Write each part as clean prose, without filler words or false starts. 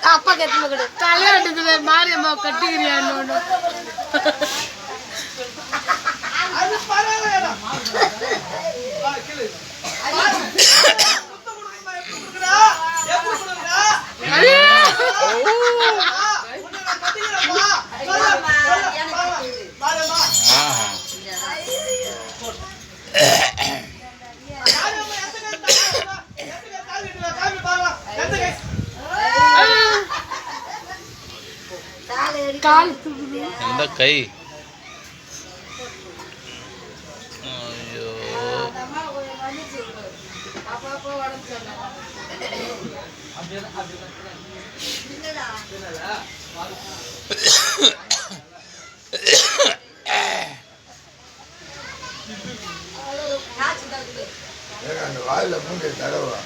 அப்பா கட்டு தலையாட்டுது மாரியம்மா கட்டிக்கிறியான்னு எந்த கை ஐயோ அந்த வாயில மூங்கை தடவை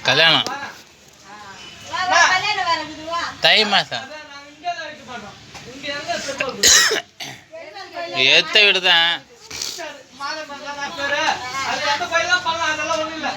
கல்யாணம் தை மாசம் ஏத்த விடுதான் அது எந்த பையன் பண்ணலாம் அதெல்லாம் ஒண்ணும் இல்ல